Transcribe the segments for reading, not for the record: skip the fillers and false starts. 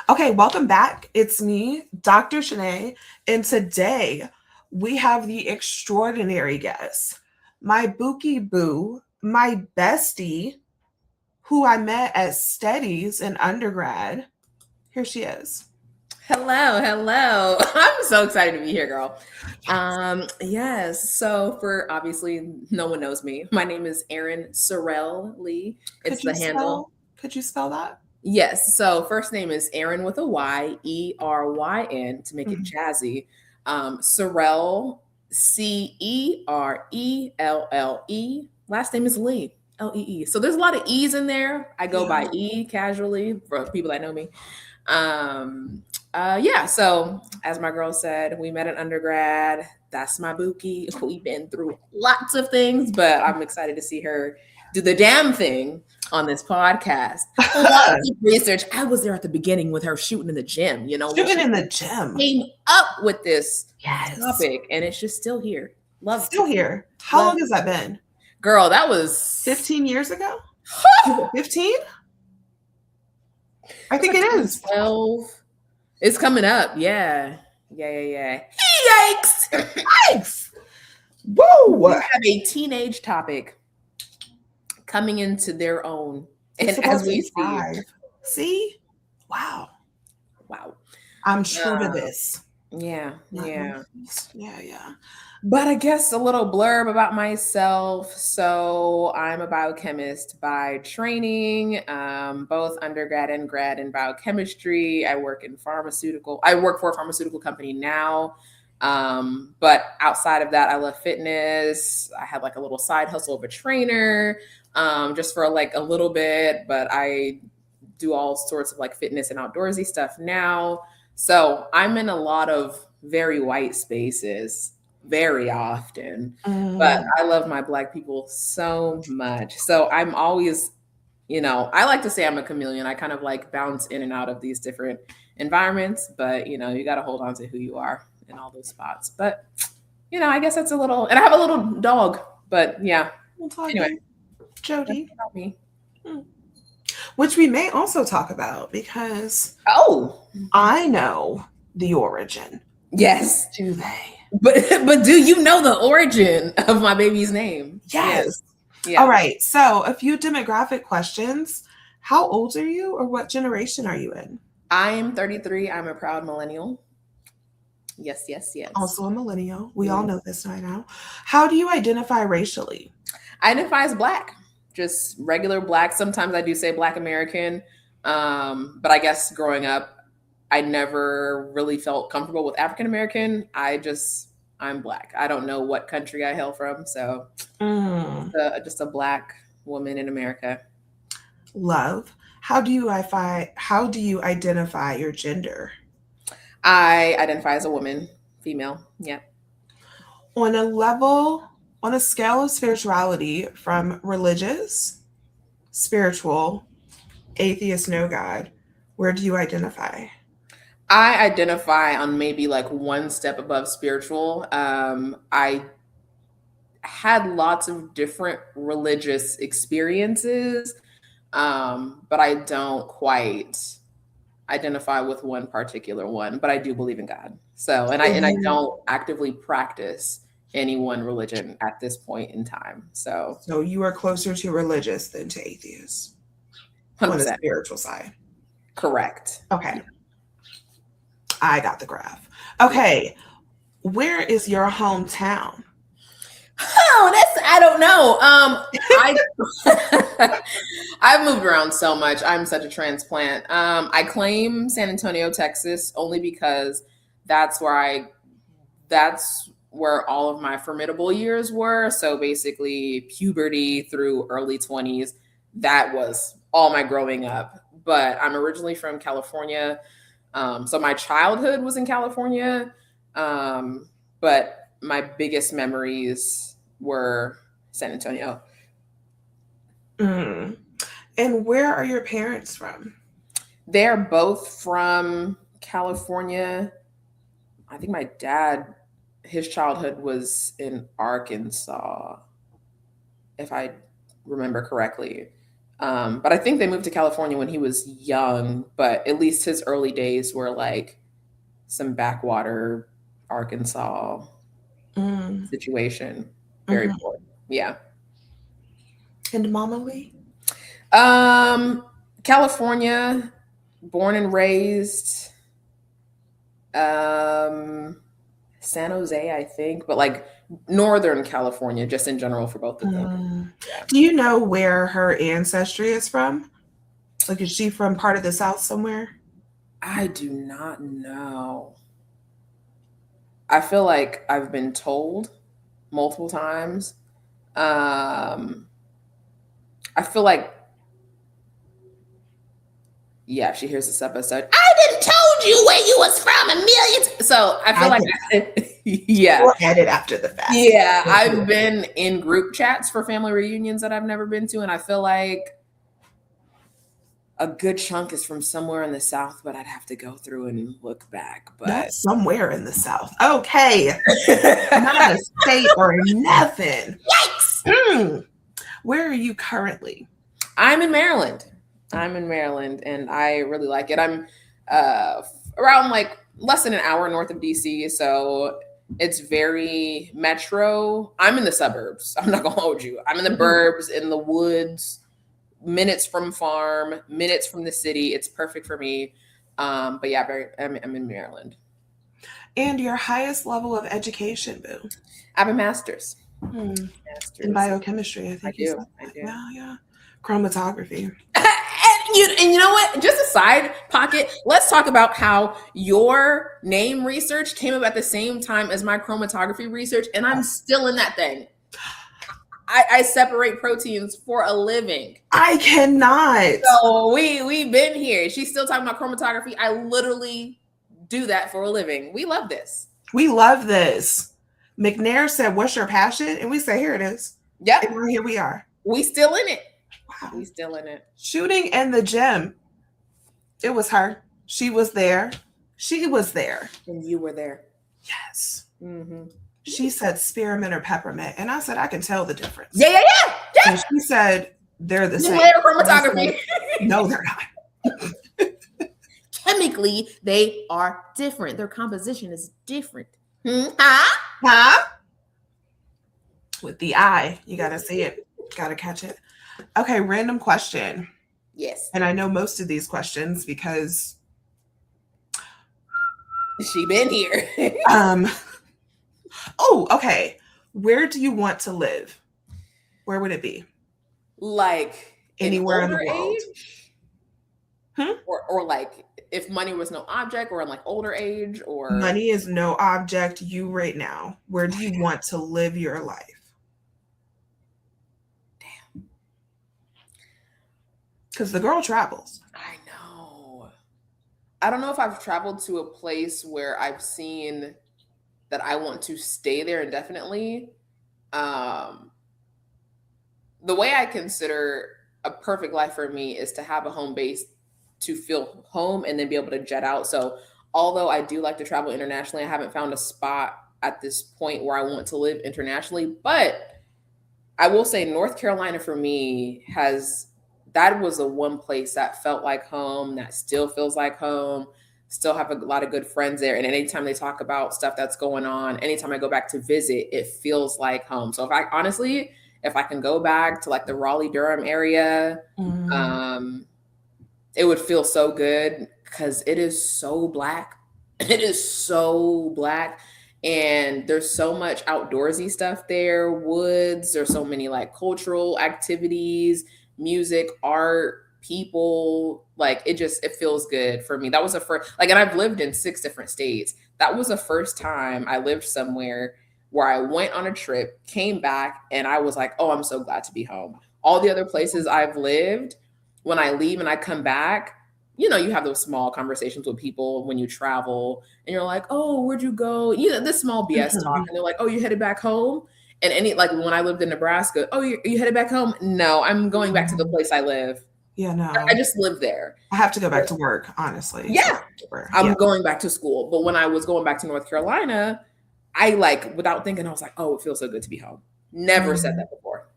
Okay, welcome back. It's me, Dr. Shanae, and today we have the extraordinary guest, my Bookie Boo, my bestie, who I met at Steadies in undergrad. Here she is. Hello, hello. I'm so excited to be here, girl. Yes. So for obviously no one knows me. My name is Eryn Sorrell Lee. It's Could you the handle. spell? Could you spell that? Yes. So first name is Eryn with a Y, Eryn to make it Mhm. jazzy. Sorrell, Cerelle. Last name is Lee. Lee. So there's a lot of E's in there. I go Yeah. by E casually for people that know me. Um, yeah, so as my girl said, we met in undergrad. That's my bookie. We've been through lots of things, but I'm excited to see her do the damn thing on this podcast. Lots of research. I was there at the beginning with her shooting in the gym, when Shooting she in the gym. came up with this Yes. topic, and it's just still here. Love Still to here. How love. long has that been? Girl, that was 15 years ago? Is it 15? I was think like it is. 2012. It's coming up. Yeah. Yeah. Yikes. Thanks. Woo! We have a teenage topic coming into their own. It's And as supposed to we be see, 5. See? Wow. wow. I'm true to Uh, this. yeah, Not no yeah. yeah. But I guess a little blurb about myself. So I'm a biochemist by training, both undergrad and grad in biochemistry. I work for a pharmaceutical company now. But outside of that, I love fitness. I have like a little side hustle of a trainer, just for like a little bit, but I do all sorts of like fitness and outdoorsy stuff now. So I'm in a lot of very white spaces very often, but Mm, I love my Black people so much. So I'm always, I like to say I'm a chameleon. I kind of like bounce in and out of these different environments, but you got to hold on to who you are in all those spots. But, I guess that's a little, and I have a little dog, but yeah. we'll Anyway, talking. that's Jody. about me. Hmm. Which we may also talk about because Oh, I know the origin. yes. Do they? But do you know the origin of my baby's name? Yeah. Yes. All Yeah. right. So, a few demographic questions. How old are you or what generation are you in? I'm 33. I'm a proud millennial. Yes, yes, yes. Also a millennial. We all Mm. know this by now. How do you identify racially? I identify as Black, just regular Black. Sometimes I do say Black American. But I guess growing up, I never really felt comfortable with African American. I'm Black. I don't know what country I hail from. So Mm, just a Black woman in America. love. How do you identify your gender? I identify as a woman, female. Yeah. On a level, on a scale of spirituality from religious, spiritual, atheist, no God, where do you identify? I identify on maybe like one step above spiritual. I had lots of different religious experiences, but I don't quite identify with one particular one. But I do believe in God. So, and I So and I you don't actively practice any one religion at this point in time. So, so you are closer to religious than to atheist one hundred on the percent spiritual side. correct. Okay, Yeah, I got the graph. yeah. Okay, where is your hometown? Oh, I don't know. I I've moved around so much. I'm such a transplant. I claim San Antonio, Texas, only because that's where I that's where all of my formidable years were. So basically, puberty through early 20s. That was all my growing up. But I'm originally from California, so my childhood was in California. Um, but my biggest memories were San Antonio. Mm. And where are your parents from? They're both from California. I think my dad, his childhood was in Arkansas, if I remember correctly. But I think they moved to California when he was young, but at least his early days were like some backwater Arkansas Mm. situation. Very Hmm. poor. Yeah. And Mama Lee? California, born and raised. Um, San Jose, I think, but like Northern California, just in general for both of them. Mm. Yeah. Do you know where her ancestry is from? Like, is she from part of the South somewhere? I do not know. I feel like I've been told multiple times. I feel like, yeah, if she hears this episode, I didn't told you where you was from a million. So I feel I like, can yeah, We'll edit after the fact. yeah, I've been in group chats for family reunions that I've never been to, and I feel like a good chunk is from somewhere in the South, but I'd have to go through and look back. Not But somewhere in the South. Okay. Not a state or nothing. yikes! Mm. Where are you currently? I'm in Maryland. And I really like it. I'm around like less than an hour north of DC, so it's very metro. I'm in the suburbs. I'm not gonna hold you. I'm in the burbs, in the woods, minutes from farm, minutes from the city. It's perfect for me. But yeah, I'm in Maryland. And your highest level of education, Boo? I have a master's. In biochemistry, I think you said I that. do. Yeah, yeah. Chromatography. And you know what? Just a side pocket. Let's talk about how your name research came up at the same time as my chromatography research, and I'm still in that thing. I separate proteins for a living. I cannot. So we've been here. She's still talking about chromatography. I literally do that for a living. We love this. We love this. McNair said, "What's your passion?" And we say, "Here it is." Yep. And here we are. We still in it. Wow. We still in it. Shooting in the gym. It was her. She was there. She was there. And you were there. Yes. Mm-hmm. She said spearmint or peppermint. And I said, I can tell the difference. Yeah. And she said, they're the same. Layer chromatography. No, they're not. Chemically, they are different. Their composition is different. Huh? With the eye. You got to see it. Got to catch it. Okay, random question. Yes. And I know most of these questions because she been here. Oh, okay. Where do you want to live? Where would it be? Like anywhere in the world. Or like if money was no object, or in like older age, or money is no object. You right now, where do you want to live your life? Damn. Because the girl travels. I know. I don't know if I've traveled to a place where I've seen that I want to stay there indefinitely. The way I consider a perfect life for me is to have a home base, to feel home, and then be able to jet out. So although I do like to travel internationally, I haven't found a spot at this point where I want to live internationally. But I will say North Carolina for me that was the one place that felt like home, that still feels like home. Still have a lot of good friends there. And anytime they talk about stuff that's going on, anytime I go back to visit, it feels like home. So if I can go back to like the Raleigh-Durham area, it would feel so good because it is so Black. It is so Black. And there's so much outdoorsy stuff there, woods. There's so many like cultural activities, music, art, people. Like it feels good for me. That was the first, like, and I've lived in 6 different states. That was the first time I lived somewhere where I went on a trip, came back, and I was like, oh, I'm so glad to be home. All the other places I've lived, when I leave and I come back, you have those small conversations with people when you travel, and you're like, oh, where'd you go? This small BS talk. And they're like, oh, you headed back home? And like when I lived in Nebraska, oh, you headed back home? No, I'm going back to the place I live. Yeah, no. I just live there. I have to go back to work, honestly. Yeah. I'm going back to school. But when I was going back to North Carolina, I without thinking, I was like, oh, it feels so good to be home. Never said that before.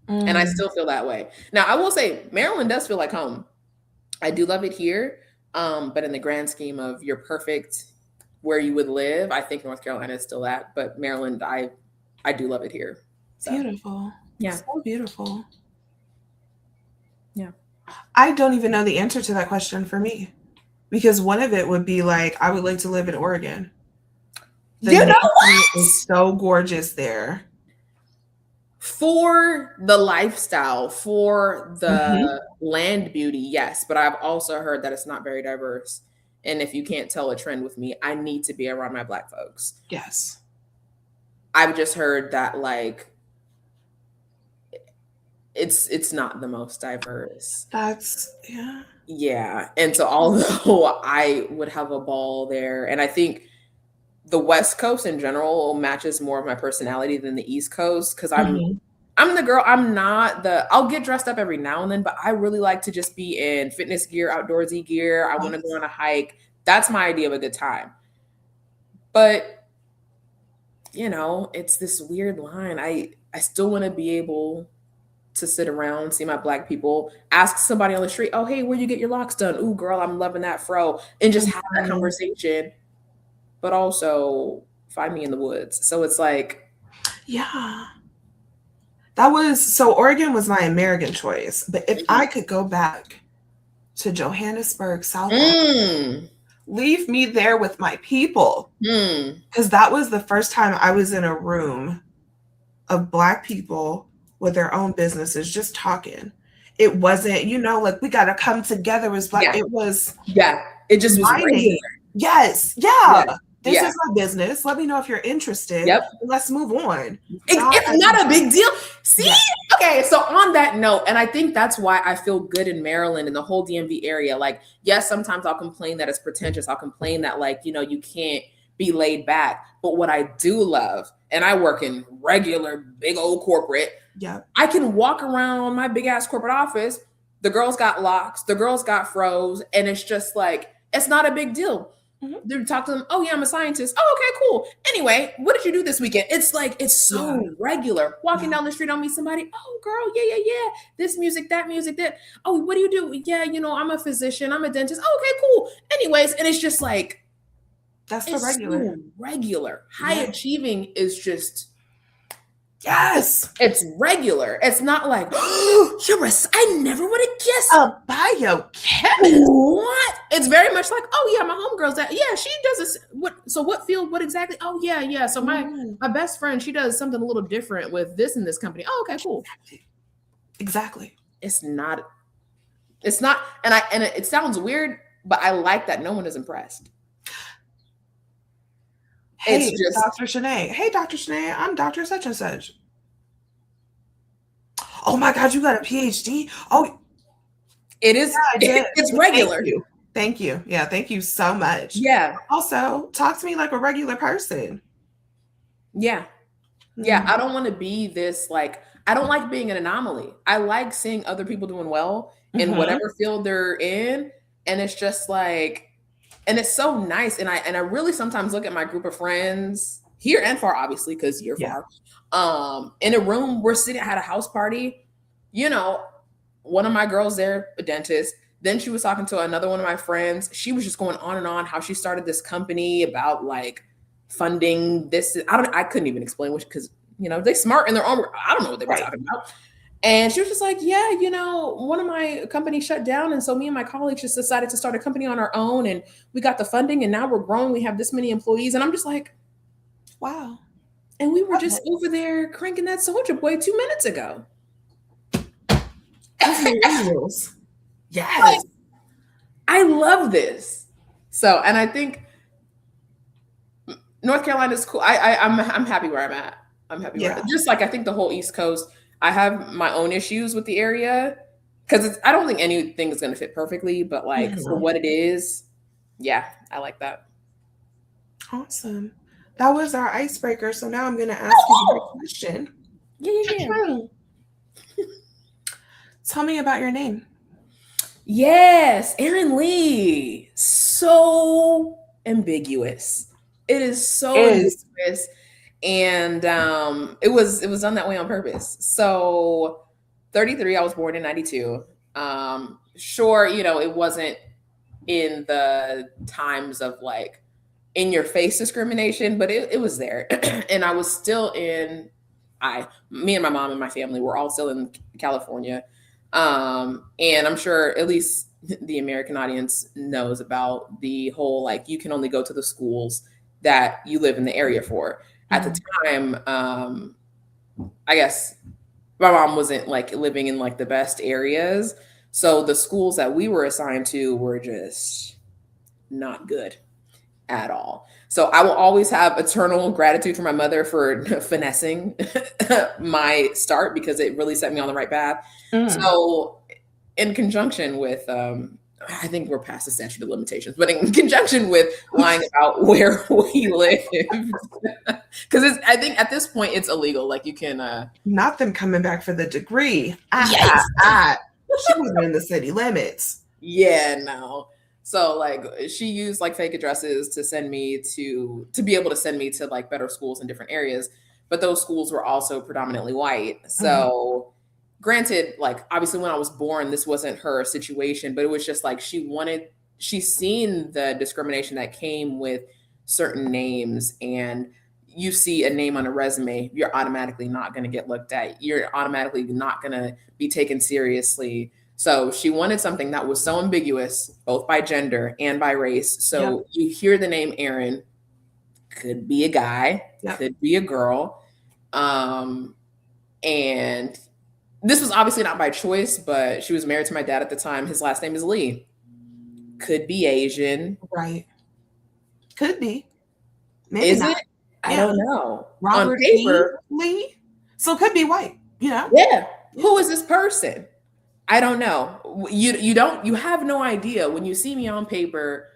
And I Mm, still feel that way. Now, I will say Maryland does feel like home. I do love it here. But in the grand scheme of your perfect where you would live, I think North Carolina is still that. But Maryland, I do love it here. So beautiful. yeah. So beautiful. Yeah. I don't even know the answer to that question for me because one of it would be like, I would like to live in Oregon. The You know nature is what? so gorgeous there. For the lifestyle, for Hmm. the land beauty, yes. But I've also heard that it's not very diverse. And if you can't tell a trend with me, I need to be around my Black folks. Yes. I've just heard that like it's not the most diverse. That's, yeah. Yeah. And so although I would have a ball there, and I think the West Coast in general matches more of my personality than the East Coast because Hmm. I'm the girl. I'm not the. I'll get dressed up every now and then, but I really like to just be in fitness gear, outdoorsy gear. I want to go Yes. on a hike. That's my idea of a good time. But it's this weird line. I still want to be able to sit around, see my Black people, ask somebody on the street, "Oh, hey, where you get your locks done? Ooh, girl, I'm loving that fro," and just have that Mhm. conversation. But also find me in the woods. So it's like, Yeah. That was so Oregon was my American choice. But if I could go back to Johannesburg, South Africa, mm, leave me there with my people. mm, Because that was the first time I was in a room of Black people with their own businesses just talking. It wasn't, like we got to come together as Black. yeah, It was yeah. It just was my regular. name. Yes. Yeah, Yeah. This yeah. is my business. Let me know if you're interested. Yep. Let's move on. Not It's as not a big deal. See? yeah. Okay, so on that note, and I think that's why I feel good in Maryland and the whole DMV area. Like, yes, sometimes I'll complain that it's pretentious. I'll complain that, like, you can't be laid back. But what I do love, and I work in regular, big old corporate, Yeah. I can walk around my big ass corporate office. The girls got locks, the girls got froze, and it's just like, it's not a big deal. Mhm. They talk to them. Oh yeah, I'm a scientist. Oh okay, cool. Anyway, what did you do this weekend? It's like it's Yeah. so regular. Walking Yeah. down the street, I'll meet somebody. Oh girl, yeah, yeah, yeah. This music, that music, that. Oh, what do you do? Yeah, I'm a physician. I'm a dentist. Oh, okay, cool. Anyways, and it's just like That's the it's regular. so regular. High Yeah. achieving is just Yes. it's regular. It's not like I never would have guessed. A biochemist. What? It's very much like, oh yeah, my homegirl's that. Yeah, she does this. What? So what field? What exactly? Oh yeah, yeah. So my Mhm. my best friend, she does something a little different with this and this company. Oh okay, cool. Exactly. It's not. It's not. And it sounds weird, but I like that no one is impressed. Hey, It's it's just Dr. Shanae. Hey, Dr. Shanae, I'm Dr. Such and Such. Oh my God, you got a PhD? Oh, yeah, it is. I did. It's Thank regular. you. Thank you. Yeah, thank you so much. Yeah, Also, talk to me like a regular person. yeah, yeah. Mm, I don't want to be this like. I don't like being an anomaly. I like seeing other people doing well in mhm. whatever field they're in, and it's just like and it's so nice. And I really sometimes look at my group of friends here and far, obviously, because you're Yeah. far. In a room, we're sitting at a house party. You know, one of my girls there, a dentist. Then she was talking to another one of my friends. She was just going on and on how she started this company about like funding this. I couldn't even explain which because they smart in their own. I don't know what they were Right. talking about. And she was just like, yeah, one of my companies shut down. And so me and my colleagues just decided to start a company on our own. And we got the funding and now we're growing. We have this many employees. And I'm just like, Wow. and we were Love just it. over there cranking that soldier boy 2 minutes ago. Those millennials. Like, Yes. I love this. So, and I think North Carolina is cool. I'm happy where I'm at. I'm happy where Yeah. just like I think the whole East Coast, I have my own issues with the area because I don't think anything is going to fit perfectly, but like for Mhm. what it is, yeah, I like that. Awesome. That was our icebreaker. So now I'm going to ask you the big question. Yeah, yeah, yeah. Tell me about your name. Yes, Eryn Lee. So ambiguous. It is so Is ambiguous. And it was done that way on purpose. So 33. I was born in 92. Sure, it wasn't in the times of like in your face discrimination, but it was there. And I was still me and my mom and my family were all still in California. And I'm sure at least the American audience knows about the whole like you can only go to the schools that you live in the area for. At the time, I guess my mom wasn't like living in like the best areas. So the schools that we were assigned to were just not good at all. So I will always have eternal gratitude for my mother for finessing my start because it really set me on the right path. So in conjunction with I think we're past the statute of limitations, but in conjunction with lying about where we live, because I think at this point it's illegal. Like you can not them coming back for the degree. Yikes. She wasn't in the city limits. Yeah, no. So like she used like fake addresses to send me to be able to send me to like better schools in different areas, but those schools were also predominantly white. So granted, like obviously when I was born, this wasn't her situation, but it was just like she's seen the discrimination that came with certain names, and you see a name on a resume, you're automatically not going to get looked at. You're automatically not going to be taken seriously. So she wanted something that was so ambiguous, both by gender and by race. So you hear the name Eryn, could be a guy, could be a girl. And this was obviously not by choice, but she was married to my dad at the time. His last name is Lee. Could be Asian. Right. Could be. Maybe Is not. it? I don't know. Robert On paper, Lee. So it could be white, Yeah. Who is this person? I don't know. You have no idea. When you see me on paper,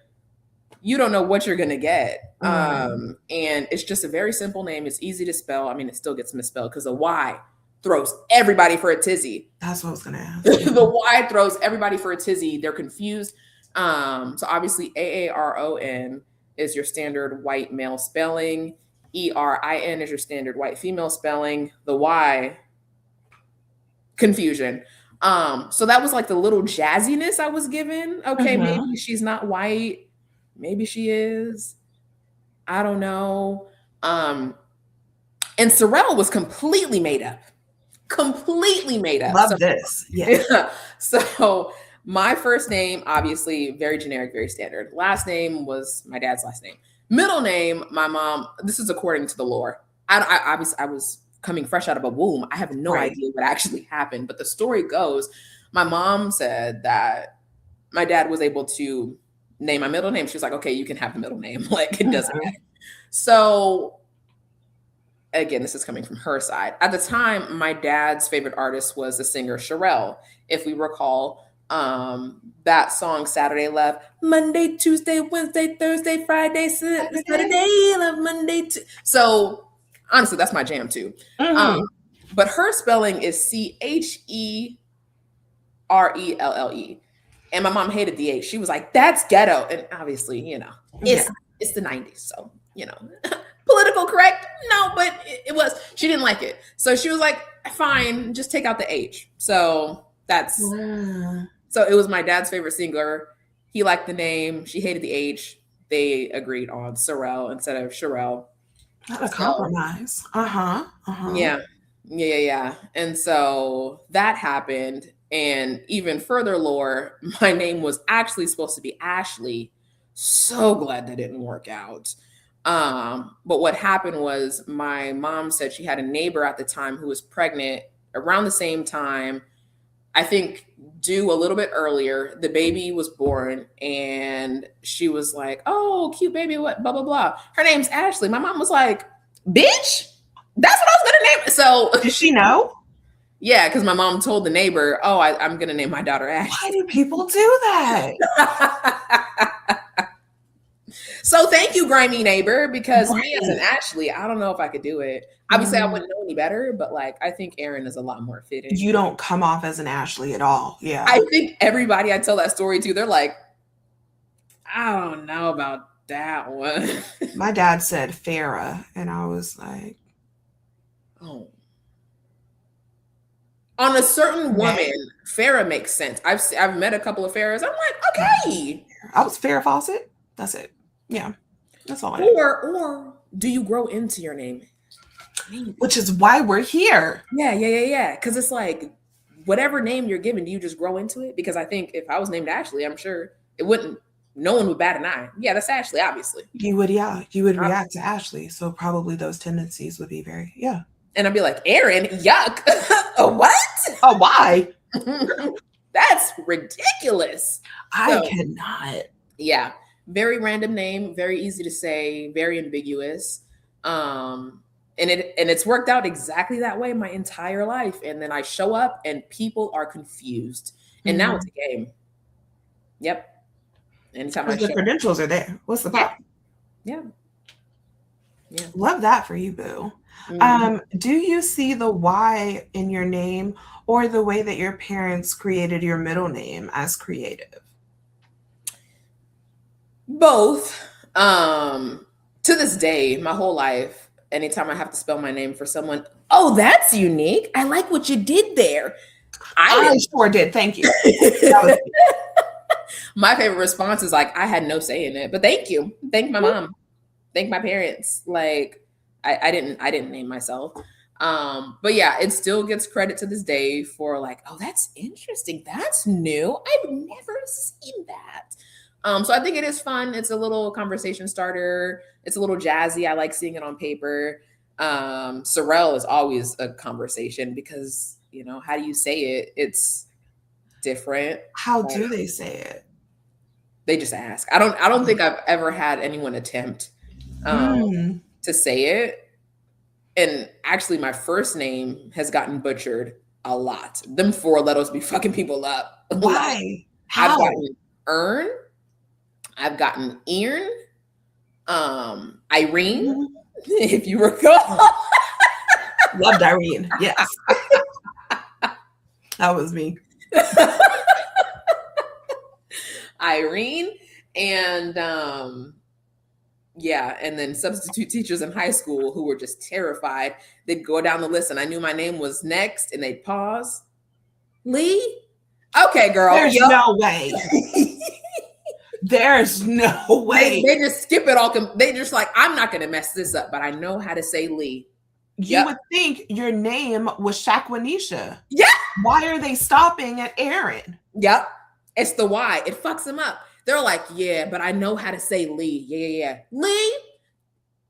you don't know what you're gonna get. And it's just a very simple name. It's easy to spell. I mean, it still gets misspelled because the Y throws everybody for a tizzy. That's what I was gonna ask. The Y throws everybody for a tizzy. They're confused. So obviously Aaron is your standard white male spelling. Erin is your standard white female spelling. The Y, confusion. So that was like the little jazziness I was given. Okay, maybe she's not white. Maybe she is. I don't know. And Sorrel was completely made up. Completely made up. Love this. Yeah. So my first name, obviously, very generic, very standard. Last name was my dad's last name. Middle name, my mom. This is according to the lore. I was coming fresh out of a womb. I have no idea what actually happened, but the story goes, my mom said that my dad was able to name my middle name. She was like, okay, you can have the middle name. Like it doesn't matter. So again, this is coming from her side. At the time, my dad's favorite artist was the singer Sherelle. If we recall, that song Saturday Love, Monday, Tuesday, Wednesday, Thursday, Friday, Saturday Love, Monday. So honestly, that's my jam too. But her spelling is Cherelle. And my mom hated the H. She was like, that's ghetto. And obviously, it's the 90s. So, political correct? No, but it was. She didn't like it. So she was like, fine, just take out the H. So so it was my dad's favorite singer. He liked the name. She hated the H. They agreed on Sorrel instead of Sherelle. Not a compromise. Yeah. And so that happened. And even further lore, my name was actually supposed to be Ashley. So glad that didn't work out. But what happened was my mom said she had a neighbor at the time who was pregnant around the same time, I think due a little bit earlier. The baby was born and she was like, oh, cute baby, what, blah, blah, blah. Her name's Ashley. My mom was like, bitch, that's what I was going to name it. So did she know? Yeah, because my mom told the neighbor, oh, I'm going to name my daughter Ashley. Why do people do that? So thank you, grimy neighbor, because me as an Ashley, I don't know if I could do it. Obviously, I wouldn't know any better, but like I think Eryn is a lot more fitting. You don't come off as an Ashley at all. Yeah. I think everybody I tell that story to, they're like, I don't know about that one. My dad said Farrah, and I was like, oh. On a certain Okay. woman, Farrah makes sense. I've met a couple of Farrahs. I'm like, okay. I was Farrah Fawcett. That's it. Yeah. That's all I know. Or do you grow into your name? Maybe. Which is why we're here. Yeah. Because it's like whatever name you're given, do you just grow into it? Because I think if I was named Ashley, I'm sure it wouldn't. No one would bat an eye. Yeah, that's Ashley, obviously. You would, yeah. You would Obviously. react to Ashley. So probably those tendencies would be very, yeah. And I'd be like, Eryn, yuck. What? Oh, why? That's ridiculous. I So, cannot. yeah, very random name, very easy to say, very ambiguous. And it's worked out exactly that way my entire life. And then I show up and people are confused. And now it's a game. Yep. Anytime I Because the show up. credentials are there. What's the problem? Yeah. Love that for you, boo. Do you see the Y in your name or the way that your parents created your middle name as creative? Both. To this day, my whole life, anytime I have to spell my name for someone, oh, that's unique. I like what you did there. I sure did. Thank you. My favorite response is like, I had no say in it, but thank you. Thank my mom. Thank my parents. Like, I didn't name myself. But yeah, it still gets credit to this day for like, oh, that's interesting. That's new. I've never seen that. So I think it is fun. It's a little conversation starter. It's a little jazzy. I like seeing it on paper. Sorrel is always a conversation because, you know, how do you say it? It's different. How do they say it? They just ask. I don't think I've ever had anyone attempt to say it. And actually my first name has gotten butchered a lot. Them 4 letters be fucking people up. Why? How? I've gotten Eryn. I've gotten Eryn. Irene, if you recall. Loved Irene. Yes. That was me. Irene. And yeah, and then substitute teachers in high school who were just terrified. They'd go down the list and I knew my name was next and they'd pause. Lee? Okay, girl. There's no way. There's no way. They just skip it all. They just like, I'm not going to mess this up, but I know how to say Lee. You would think your name was Shaquanisha. Yeah. Why are they stopping at Eryn? Yep. It's the why. It fucks them up. They're like, yeah, but I know how to say Lee. Yeah. Lee,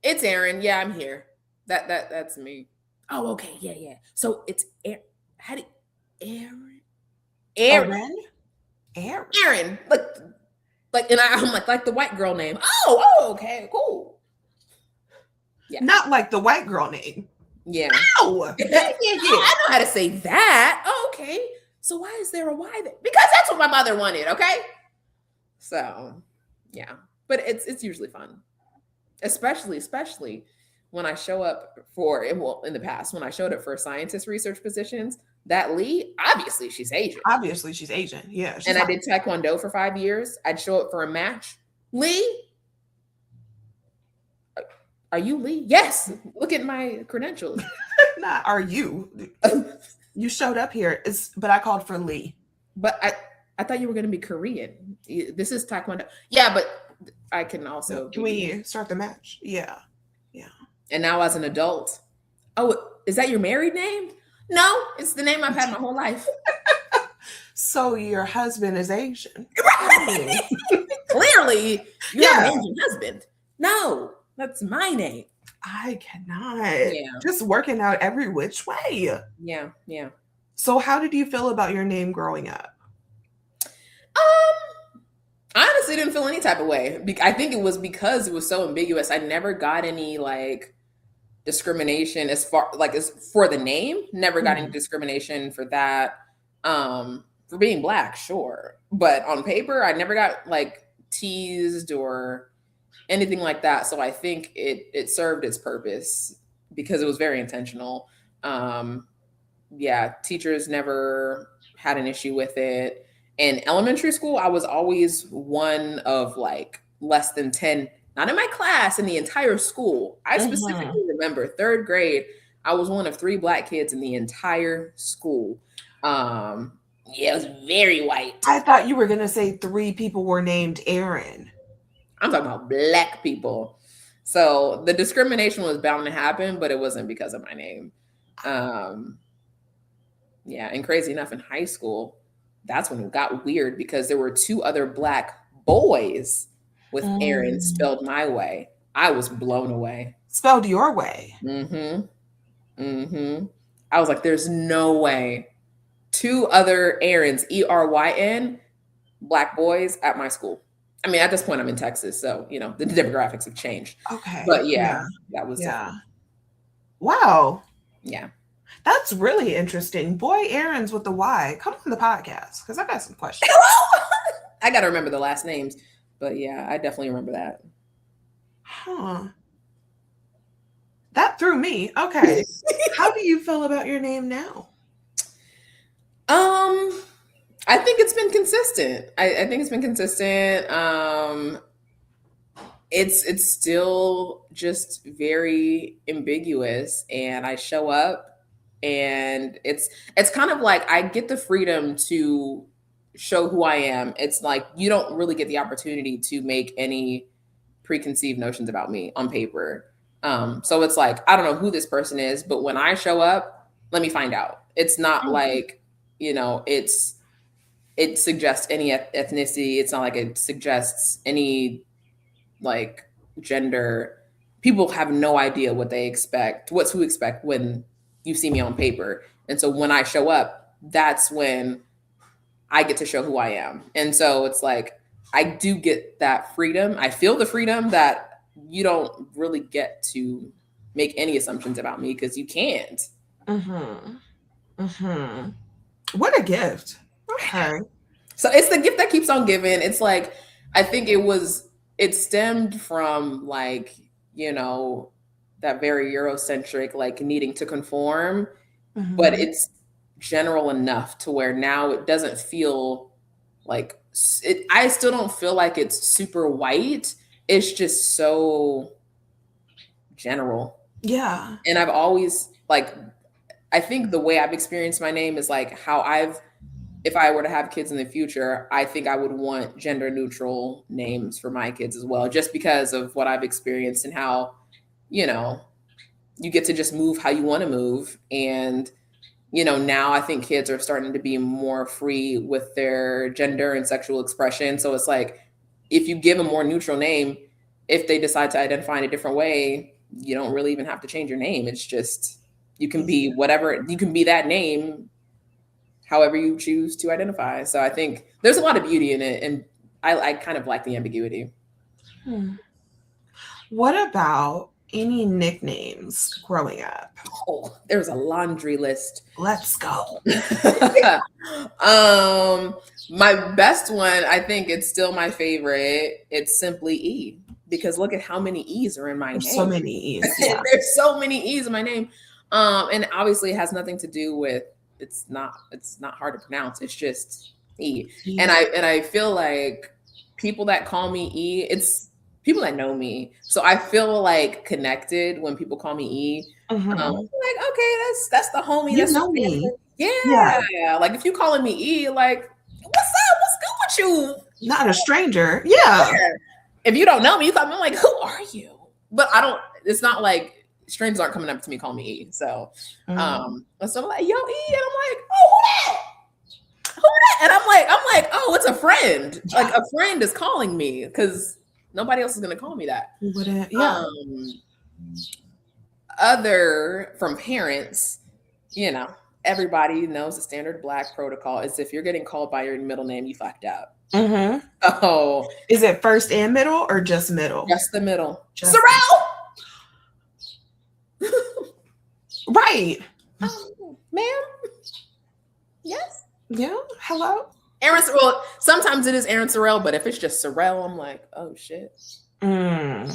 it's Eryn. Yeah, I'm here. That's me. Oh, okay. Yeah. So it's how do Eryn? Eryn. Like, and I'm like the white girl name. Oh, okay, cool. Yeah. Not like the white girl name. Yeah. No. I know how to say that. Oh, okay. So why is there a Y there? Because that's what my mother wanted. Okay. So, yeah, but it's usually fun, especially when I show up for, well, in the past when I showed up for scientist research positions. That Lee, obviously she's Asian. Yeah. And I did Tae Kwon Do for 5 years. I'd show up for a match. Lee, are you Lee? Yes. Look at my credentials. Not are you? You showed up here, but I called for Lee. But I thought you were going to be Korean. This is Tae Kwon Do. Yeah, but I can also. Can we start the match? Yeah. And now as an adult, oh, is that your married name? No, it's the name I've had my whole life. So your husband is Asian. Right. Clearly, you have an Asian husband. No, that's my name. I cannot. Yeah. Just working out every which way. Yeah. So how did you feel about your name growing up? I honestly didn't feel any type of way. I think it was because it was so ambiguous. I never got any like discrimination as for the name. Never got any discrimination for that. For being Black, sure, but on paper, I never got like teased or anything like that. So I think it served its purpose because it was very intentional. Yeah, teachers never had an issue with it. In elementary school, I was always one of like less than 10, not in my class, in the entire school. I specifically remember 3rd grade, I was one of 3 Black kids in the entire school. Yeah, it was very white. I thought you were gonna say 3 people were named Eryn. I'm talking about Black people. So the discrimination was bound to happen, but it wasn't because of my name. Yeah, and crazy enough, in high school, that's when it got weird because there were 2 other Black boys with Eryn spelled my way. I was blown away. Spelled your way. I was like, there's no way. 2 other Eryns, Eryn, Black boys at my school. I mean, at this point, I'm in Texas, so you know the demographics have changed. Okay. But yeah. That was Wow. Yeah. That's really interesting. Boy, Aaron's with the Y. Come on the podcast because I got some questions. I got to remember the last names, but yeah, I definitely remember that. Huh. That threw me. Okay. How do you feel about your name now? I think it's been consistent. I think it's been consistent. It's still just very ambiguous, and I show up, and it's kind of like I get the freedom to show who I am. It's like you don't really get the opportunity to make any preconceived notions about me on paper. So it's like I don't know who this person is, but when I show up, let me find out. It's not like, you know, it suggests any ethnicity. It's not like it suggests any like gender. People have no idea what to expect when you see me on paper. And so when I show up, that's when I get to show who I am. And so it's like I do get that freedom. I feel the freedom that you don't really get to make any assumptions about me because you can't. What a gift. Okay. So it's the gift that keeps on giving. It's like I think it stemmed from like, you know, that very Eurocentric, like needing to conform, but it's general enough to where now it doesn't feel like it. I still don't feel like it's super white. It's just so general. Yeah. And I've always like, I think the way I've experienced my name is like how if I were to have kids in the future, I think I would want gender neutral names for my kids as well, just because of what I've experienced and how, you know, you get to just move how you want to move. And, you know, now I think kids are starting to be more free with their gender and sexual expression. So it's like, if you give a more neutral name, if they decide to identify in a different way, you don't really even have to change your name. It's just, you can be whatever, you can be that name however you choose to identify. So I think there's a lot of beauty in it, and I kind of like the ambiguity. What about any nicknames growing up? Oh, there's a laundry list. Let's go. My best one, I think it's still my favorite. It's simply E, because look at how many E's are in my name. So many E's. Yeah. There's so many E's in my name. And obviously it has nothing to do with it's not hard to pronounce. It's just E. And I feel like people that call me E, it's people that know me. So I feel like connected when people call me E. Like, okay, that's the homie. You know me. Yeah. Like if you calling me E, like, what's up? What's good with you? Not a stranger. Yeah. If you don't know me, you call me, I'm like, who are you? But it's not like strangers aren't coming up to me calling me E. So so I'm like, yo, E, and I'm like, oh, who that? And I'm like, oh, it's a friend. Yeah. Like a friend is calling me because nobody else is gonna call me that. Other from parents, you know, everybody knows the standard Black protocol is if you're getting called by your middle name, you fucked up. Oh, is it first and middle or just middle? Just the middle. Sorrel. Right. Ma'am. Yes. Yeah. Hello. Eryn. Well, sometimes it is Eryn Sorrel, but if it's just Sorrel, I'm like, oh shit. I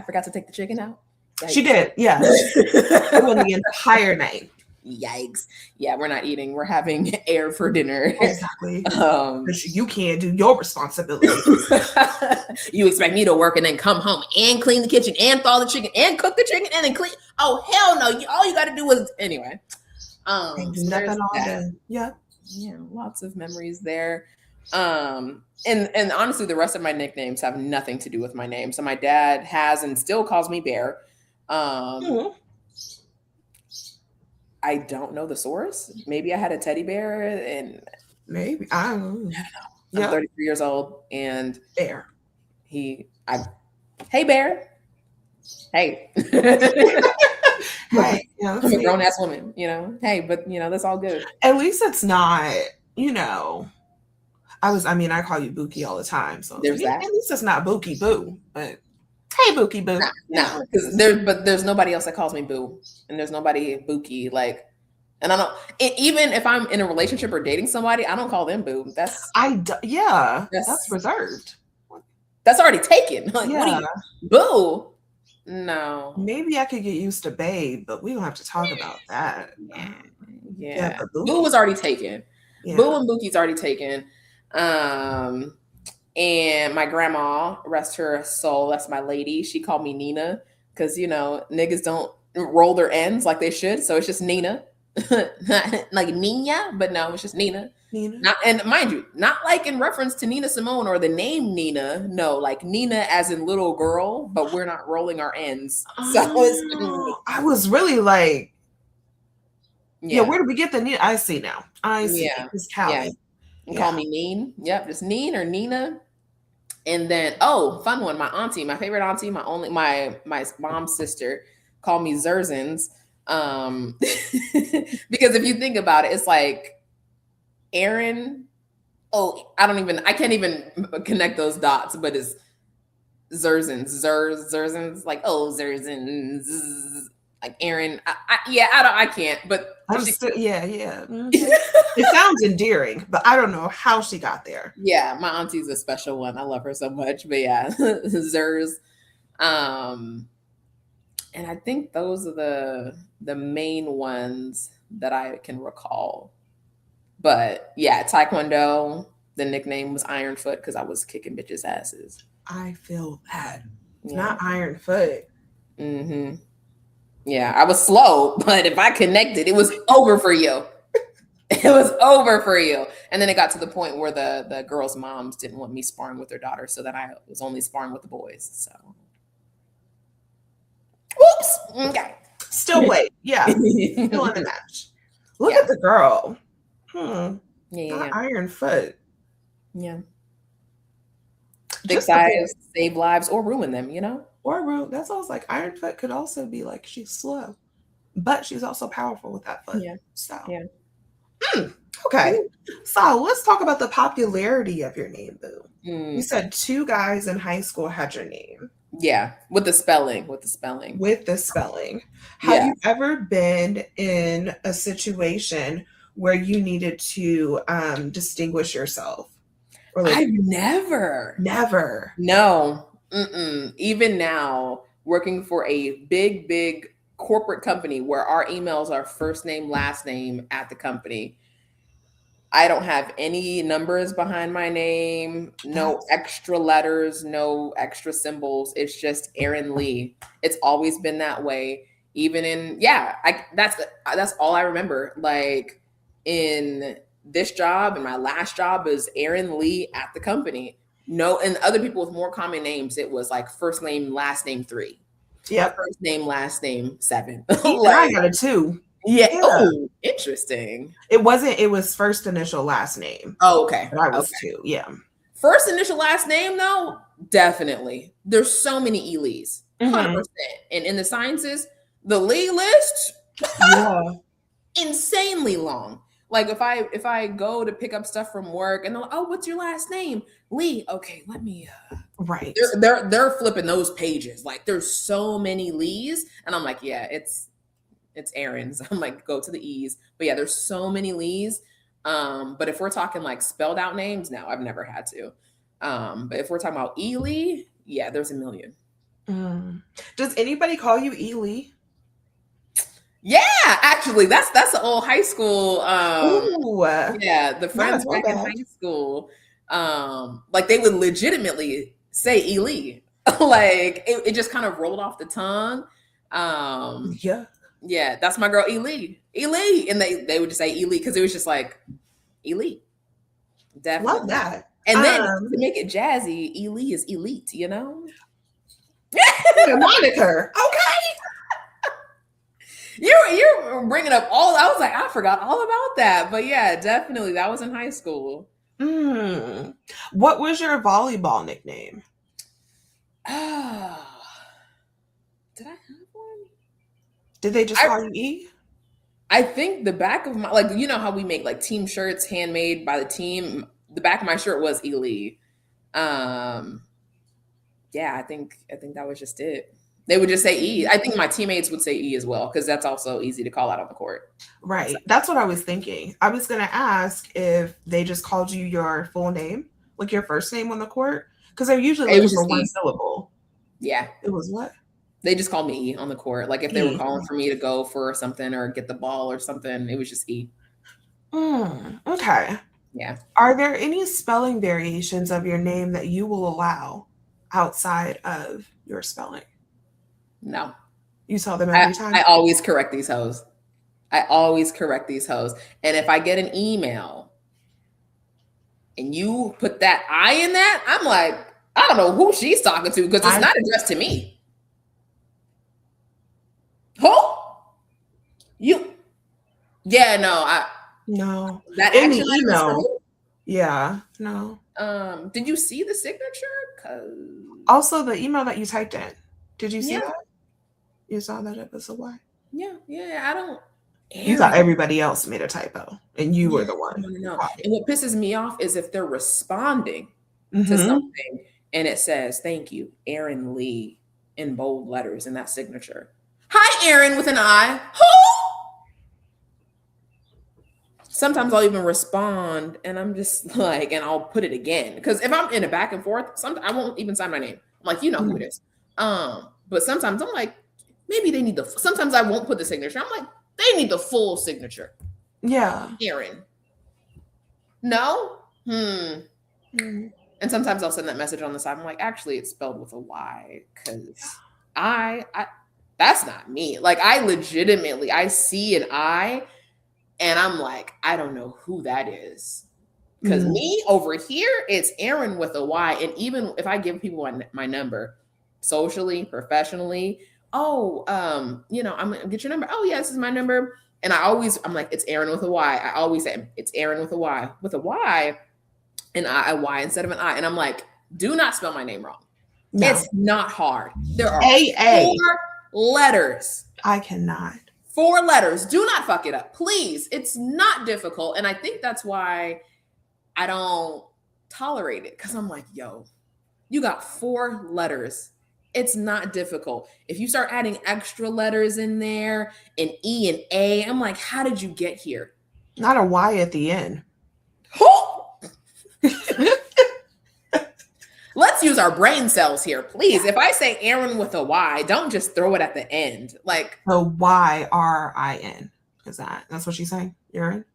forgot to take the chicken out. Yikes. She did. Yeah. The entire night. Yikes. Yeah, we're not eating. We're having air for dinner. Exactly. You can't do your responsibility. You expect me to work and then come home and clean the kitchen and thaw the chicken and cook the chicken and then clean. Oh, hell no. All you got to do is, anyway. Nothing all day. Yeah. yeah, lots of memories there. And honestly, the rest of my nicknames have nothing to do with my name. So my dad has and still calls me Bear. Mhm. I don't know the source. Maybe I had a teddy bear, and Maybe. I don't know. I'm Yeah. 33 years old, and Bear. hey Bear, hey. Hey, yeah, I'm that's a me. grown ass woman, you know. Hey, but you know that's all good. At least it's not, you know. I mean, I call you Bookie all the time, so it's like, There's yeah, that. at least it's not Bookie Boo. But hey, Bookie Boo. Yeah. Nah, because there's nobody else that calls me Boo, and there's nobody Bookie like. And I don't even if I'm in a relationship or dating somebody, I don't call them Boo. Yeah, that's That's reserved. that's already taken. Like, what do Yeah. you Boo? No. Maybe I could get used to Babe, but we don't have to talk about that. Yeah. Yeah, Yeah. but Boo Bookie. was already taken. Boo Yeah. and Bookie's already taken. Um, and my grandma, rest her soul, that's my lady. She called me Nina because you know niggas don't roll their N's like they should, so it's just Nina, not like Nina, but no, it's just Nina. Nina. Not and mind you, not like in reference to Nina Simone or the name Nina. No, like Nina as in little girl, but we're not rolling our N's. So it's Oh, I was really like, yeah, yeah, where did we get the Nina? I see now. I see. yeah, It's yeah. Callie. And call Yeah. me Neen. Yep, just Neen or Nina. And then oh, fun one. My auntie, my favorite auntie, my mom's sister, called me Zerzins. Because if you think about it, it's like Eryn. Oh, I can't even connect those dots, but it's Zerzins, like oh Zerzins, like Eryn. Yeah, I can't, but I'm she, still, yeah, yeah. It sounds endearing, but I don't know how she got there. yeah, my auntie's a special one. I love her so much, but yeah, Zers. Um, and I think those are the main ones that I can recall. But yeah, Tae Kwon Do, the nickname was Iron Foot because I was kicking bitches' asses. I feel that. It's Yeah. not Iron Foot. Mm-hmm. Yeah, I was slow, but if I connected, it was over for you. It was over for you. And then it got to the point where the girls' moms didn't want me sparring with their daughters, so then I was only sparring with the boys. So, whoops. Okay. Still wait. Yeah. Still in the match. Look at the girl. Not Yeah. Iron Foot. Yeah. Thick Just thighs save lives or ruin them, you know? or rude. That's always like Iron Foot could also be like she's slow, but she's also powerful with that foot. Yeah. So Yeah. Okay. So let's talk about the popularity of your name, Boo. You Mm, said 2 guys in high school had your name yeah. With the spelling. With the spelling. with the spelling. Have Yeah. you ever been in a situation where you needed to distinguish yourself? Or like I've never. never. No. Mm-mm. Even now, working for a big corporate company where our emails are first name, last name at the company, I don't have any numbers behind my name, no That's extra letters, no extra symbols. It's just Eryn Lee. It's always been that way. Even in yeah, that's all I remember. Like in this job and my last job is Eryn Lee at the company. No, and other people with more common names, it was like first name, last name 3 or yep. first name, last name 7. Even I Like got a 2. yeah. Yeah. Oh, interesting. It was first initial last name. Oh, okay. But I Okay. was 2. Yeah. First initial last name, though, definitely. There's so many Lees, 100%. And in the sciences, the Lee list, Yeah. insanely long. Like if I go to pick up stuff from work and they're like, oh, what's your last name? Lee. Okay, let me Right. they're flipping those pages. Like there's so many Lees. And I'm like, yeah, it's Aaron's. I'm like, go to the E's. But yeah, there's so many Lees. But if we're talking like spelled out names, no, I've never had to. But if we're talking about Ely, yeah, there's a million. Does anybody call you Ely? Yeah, actually, that's the old high school. Ooh, Yeah, the friends back in high school, like they would legitimately say Ely. Like it just kind of rolled off the tongue. Yeah. Yeah, that's my girl Ely. Ely. And they would just say Ely because it was just like Elite. Love Definitely. that. And then to make it jazzy, Elite is elite, you know? Moniker. Okay. You're bringing up all. I was like, I forgot all about that. But yeah, definitely, that was in high school. What was your volleyball nickname? Oh, did I have one? Did they just call you E? I think the back of my, like, you know how we make like team shirts handmade by the team. The back of my shirt was Ely. Yeah, I think that was just it. They would just say E. I think my teammates would say E as well because that's also easy to call out on the court. Right. That's what I was thinking. I was going to ask if they just called you your full name, like your first name on the court, because they're usually looking for one syllable. Yeah. It was what? They just called me E on the court. Like if they were calling for me to go for something or get the ball or something, it was just E. Okay. Yeah. Are there any spelling variations of your name that you will allow outside of your spelling? No. You saw them every time? I always correct these hoes. And if I get an email and you put that I in that, I'm like, I don't know who she's talking to because it's not addressed to me. Who? You? Yeah, no, no. That in action the email. Yeah, no. Did you see the signature? Also, the email that you typed in. Did you see that? You saw that it was a Y? Yeah, I don't. You thought everybody else made a typo, and you were the one. No. And what pisses me off is if they're responding to something and it says, "Thank you, Eryn Lee," in bold letters in that signature. Hi, Eryn with an I. Who? Sometimes I'll even respond and I'm just like, and I'll put it again. Because if I'm in a back and forth, sometimes I won't even sign my name. I'm like, you know who it is. But sometimes I'm like, maybe they need sometimes I won't put the signature. I'm like, they need the full signature. Yeah. Eryn. No? And sometimes I'll send that message on the side. I'm like, actually, it's spelled with a Y because I that's not me. Like I legitimately, I see an I and I'm like, I don't know who that is. Because me over here, it's Eryn with a Y. And even if I give people my number socially, professionally, I'm gonna get your number. Oh, yeah, this is my number. And I'm like, it's Eryn with a Y. I always say it's Eryn with a Y. With a Y and a Y instead of an I. And I'm like, do not spell my name wrong. No. It's not hard. There are 4 letters. I cannot. 4 letters. Do not fuck it up, please. It's not difficult. And I think that's why I don't tolerate it because I'm like, yo, you got 4 letters. It's not difficult. If you start adding extra letters in there, an E and A, I'm like, how did you get here? Not a Y at the end. Let's use our brain cells here, please. If I say Eryn with a Y, don't just throw it at the end. Like the YRIN. Is that's what she's saying? Eryn?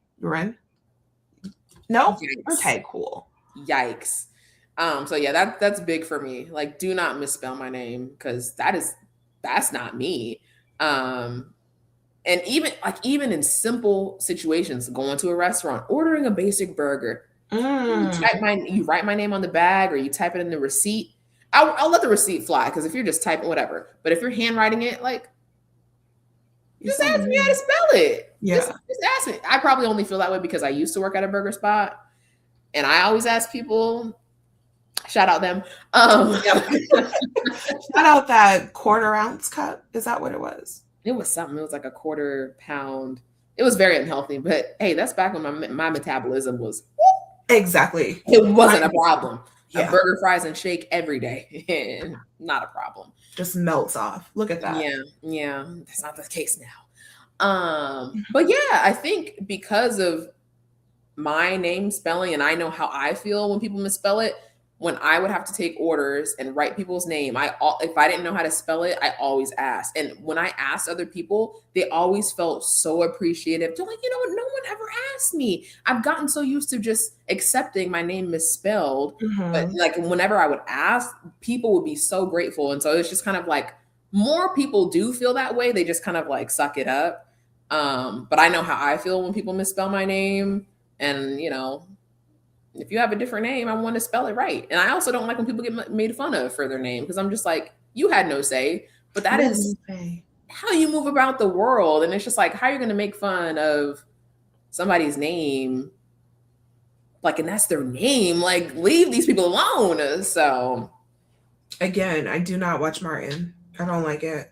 No? Yikes. Okay, cool. Yikes. So yeah, that's big for me. Like, do not misspell my name because that's not me. And even in simple situations, going to a restaurant, ordering a basic burger, you write my name on the bag or you type it in the receipt. I'll let the receipt fly because if you're just typing whatever, but if you're handwriting it, like just ask me how to spell it. Yeah, just ask me. I probably only feel that way because I used to work at a burger spot, and I always ask people. Shout out them. Shout out that 1/4 ounce cup. Is that what it was? It was something. It was like a 1/4 pound. It was very unhealthy, but hey, that's back when my metabolism was. Exactly. It wasn't a problem. Yeah. A burger, fries, and shake every day. Not a problem. Just melts off. Look at that. Yeah. That's not the case now. But yeah, I think because of my name spelling and I know how I feel when people misspell it, when I would have to take orders and write people's name, if I didn't know how to spell it, I always asked. And when I asked other people, they always felt so appreciative. They're like, you know what? No one ever asked me. I've gotten so used to just accepting my name misspelled. But like whenever I would ask, people would be so grateful. And so it's just kind of like more people do feel that way. They just kind of like suck it up. But I know how I feel when people misspell my name. And, if you have a different name, I want to spell it right. And I also don't like when people get made fun of for their name, because I'm just like, you had no say, but that Yeah, is okay. how you move about the world. And it's just like, how are you going to make fun of somebody's name? Like, and that's their name. Like, leave these people alone. So, Again, I do not watch Martin. I don't like it.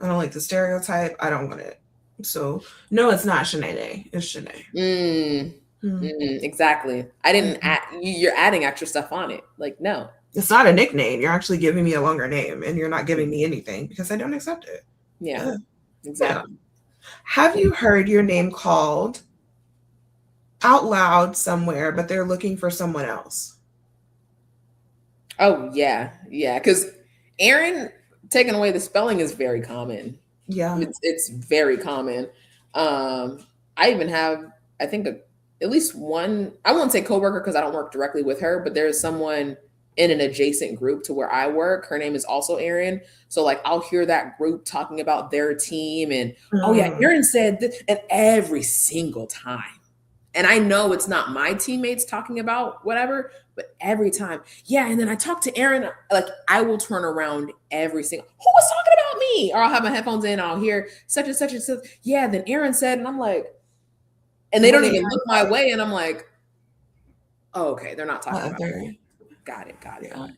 I don't like the stereotype. I don't want it. So no, it's not Shanae. It's Shanae. mm, Hmm. exactly. I didn't Mhm. add, you're adding extra stuff on it. Like, no. It's not a nickname. You're actually giving me a longer name, and you're not giving me anything because I don't accept it. Yeah, Yeah. Yeah. exactly. Have you heard your name called out loud somewhere, but they're looking for someone else? Oh, yeah. Yeah. Because Eryn taking away the spelling is very common. Yeah. It's very common. I even have, I think, at least one. I won't say coworker because I don't work directly with her, but there's someone in an adjacent group to where I work. Her name is also Eryn. So like I'll hear that group talking about their team and, oh yeah, Mm. Eryn said this, and every single time. And I know it's not my teammates talking about whatever, but every time, yeah. And then I talked to Eryn, like I will turn around every single, who was talking about me? Or I'll have my headphones in, I'll hear such and such and such. Yeah, then Eryn said, and I'm like, and they What don't did even Aaron look my say? way. And I'm like, oh, okay, they're not What talking about other? me. Got it, got it, Yeah. got it.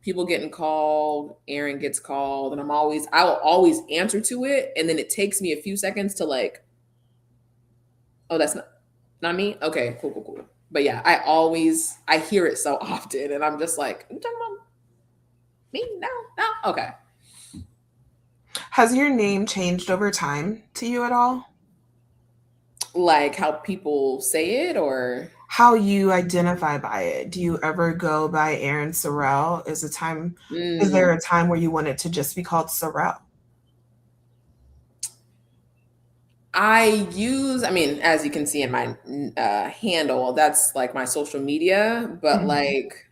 People getting called, Eryn gets called, and I will always answer to it. And then it takes me a few seconds to like, oh, that's not me? Okay, cool, cool, cool. But yeah, I hear it so often and I'm just like, you talking about me? No, no. Okay. Has your name changed over time to you at all? Like how people say it or How you identify by it? Do you ever go by Aaron Sorrell? Is there mm, a time where you want it to just be called Sorrell? I mean, as you can see in my handle, that's like my social media, but Mhm. like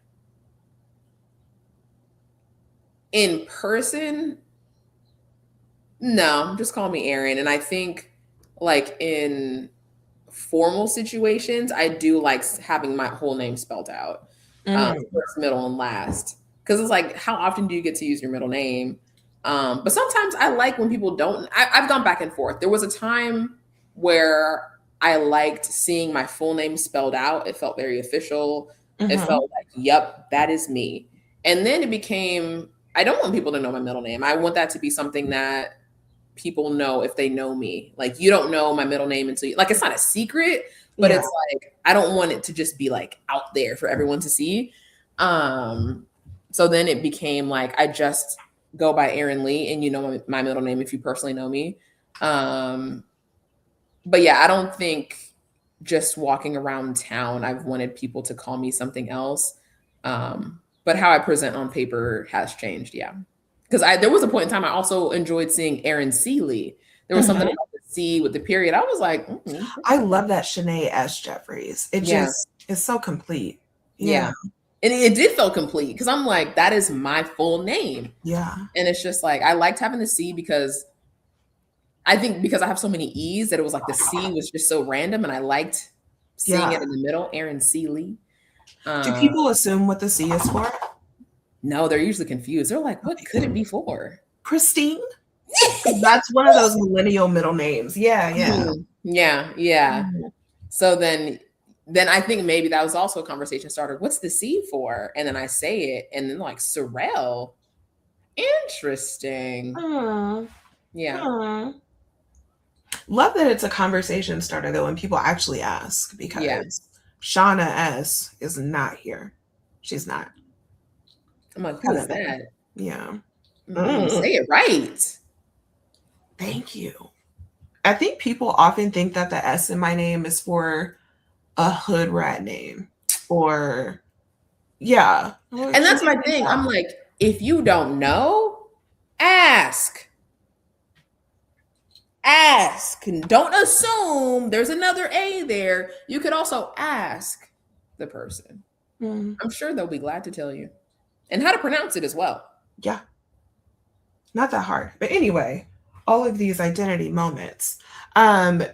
in person, no, just call me Eryn. And I think like in formal situations, I do like having my whole name spelled out, Mm. first, middle, and last. Because it's like, how often do you get to use your middle name? But sometimes I like when people don't. I've gone back and forth. There was a time where I liked seeing my full name spelled out. It felt very official. It Mhm. felt like, yep, that is me. And then it became, I don't want people to know my middle name. I want that to be something that people know if they know me. Like you don't know my middle name until you, like it's not a secret, but Yeah. it's like I don't want it to just be like out there for everyone to see. Um so then it became like I just go by Eryn Lee and you know my middle name if you personally know me. Um but yeah, I don't think just walking around town I've wanted people to call me something else. But how I present on paper has changed, yeah. Because I there was a point in time I also enjoyed seeing Aaron Seeley. There was something Mhm. about the C with the period. I was like, I love that Shanae S. Jeffries. It yeah, just is so complete. Yeah. yeah. And it did feel complete because I'm like, that is my full name. Yeah. And it's just like I liked having the C because I think because I have so many E's that it was like the C was just so random and I liked seeing Yeah. it in the middle, Aaron Seeley. Do Uh, people assume what the C is for? no, they're usually confused. They're like, what Okay, could it good. be for? Christine? That's one of those millennial middle names. Yeah, yeah. Yeah, yeah. Mhm. So then I think maybe that was also a conversation starter. What's the C for? And then I say it, and then like Sorrel. Interesting. Aw, Yeah, aw. Love that it's a conversation starter though when people actually ask yeah. because Shauna S is not here. She's not. I'm like, who is Haven't been. that? Yeah. Say Mm, it right. thank you. I think people often think that the S in my name is for a hood rat name or yeah. Well, And she that's didn't my think thing. I'm that. like, if you don't know, ask. Ask. And don't assume there's another A there. You could also ask the person. Mm, I'm sure they'll be glad to tell you. And how to pronounce it as well. yeah, not that hard. But anyway, all of these identity moments.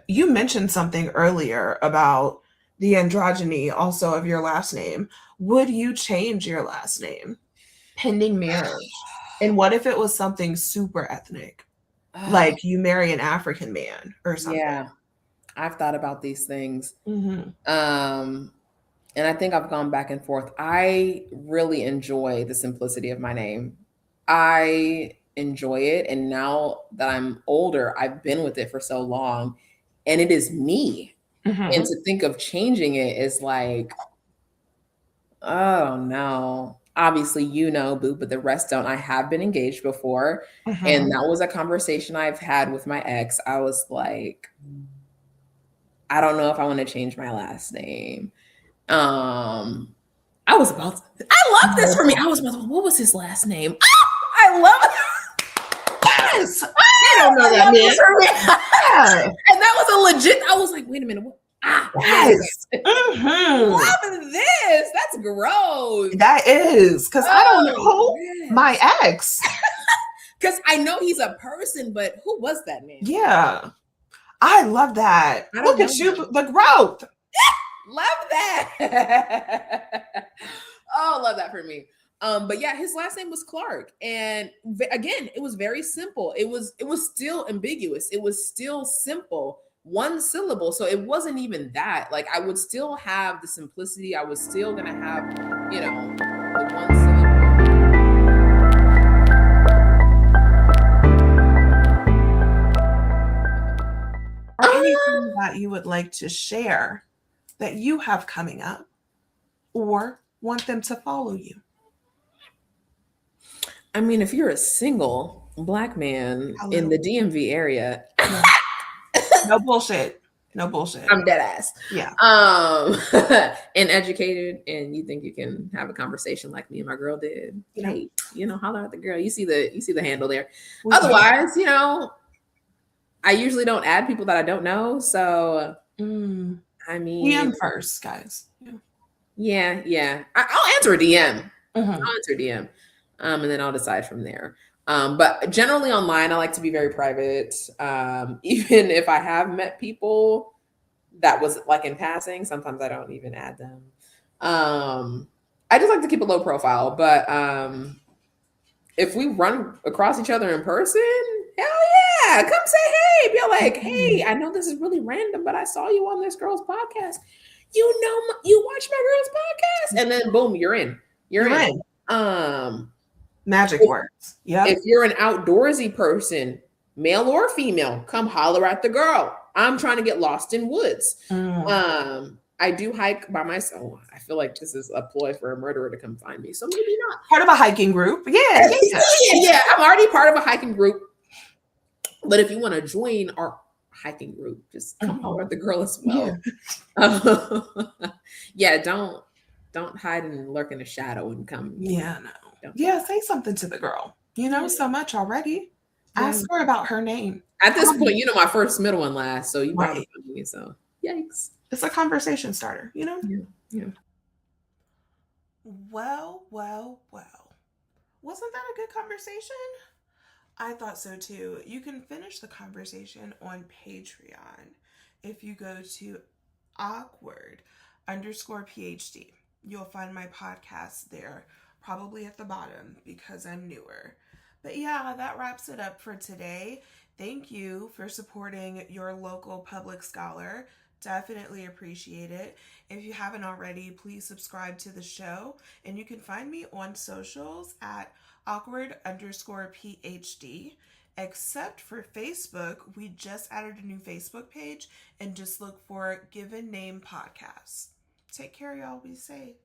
You mentioned something earlier about the androgyny also of your last name, would you change your last name pending marriage? And what if it was something super ethnic? Like you marry an African man or something. Yeah, I've thought about these things. Mm-hmm. And I think I've gone back and forth. I really enjoy the simplicity of my name. I enjoy it. And now that I'm older, I've been with it for so long and it is me. Mm-hmm. And to think of changing it is like, oh no. Obviously, you know, boo, but the rest don't. I have been engaged before. And Mm-hmm. that was a conversation I've had with my ex. I was like, I don't know if I want to change my last name. I was about to, I love this for me. I was about to, what was his last name? I love it. Yes! I don't know that man. Yeah. And that was a legit, I was like, wait a minute. What? Yes. Mm-hmm. Love this. That's gross. That is, because I don't know my ex. Because I know he's a person, but who was that man? Yeah. I love that. Look at you, the growth. Love that. Oh, love that for me. But yeah, his last name was Clark, and again, it was very simple. It was still ambiguous. It was still simple, one syllable. So it wasn't even that. Like I would still have the simplicity. I was still gonna have, you know, the one syllable. Or anything that you would like to share that you have coming up or want them to follow you? I mean, if you're a single Black man in the DMV area, no bullshit. No bullshit. I'm dead ass. Yeah. And educated, and you think you can have a conversation like me and my girl did. Hey, you know, holler at the girl. You see the handle there. Otherwise, you know, I usually don't add people that I don't know. So I mean, DM first, guys. Yeah. I'll answer a DM. I'll answer a DM. And then I'll decide from there. But generally online, I like to be very private. Even if I have met people that was like in passing, sometimes I don't even add them. I just like to keep a low profile. But if we run across each other in person, hell yeah, come say hey. Be like, hey, I know this is really random, but I saw you on this girl's podcast. You know, you watch my girl's podcast, and then boom, you're in. You're in. Magic words. Yeah. If you're an outdoorsy person, male or female, come holler at the girl. I'm trying to get lost in woods. I do hike by myself. I feel like this is a ploy for a murderer to come find me. So maybe not. Part of a hiking group. Yeah. Yeah. I'm already part of a hiking group. But if you want to join our hiking group, just come holler at the girl as well. Yeah, don't hide and lurk in the shadow and come. Yeah, no. Yeah, say something to the girl. You know so much already. Ask her about her name. At this point, you know my first, middle, and last, so you probably know me. So yikes! It's a conversation starter, you know. Yeah. Well. Wasn't that a good conversation? I thought so too. You can finish the conversation on Patreon if you go to awkward_PhD. You'll find my podcast there, probably at the bottom because I'm newer. But yeah, that wraps it up for today. Thank you for supporting your local public scholar. Definitely appreciate it. If you haven't already, please subscribe to the show. And you can find me on socials at awkward_PhD. Except for Facebook, we just added a new Facebook page and just look for Given Name Podcasts. Take care, y'all. Be safe.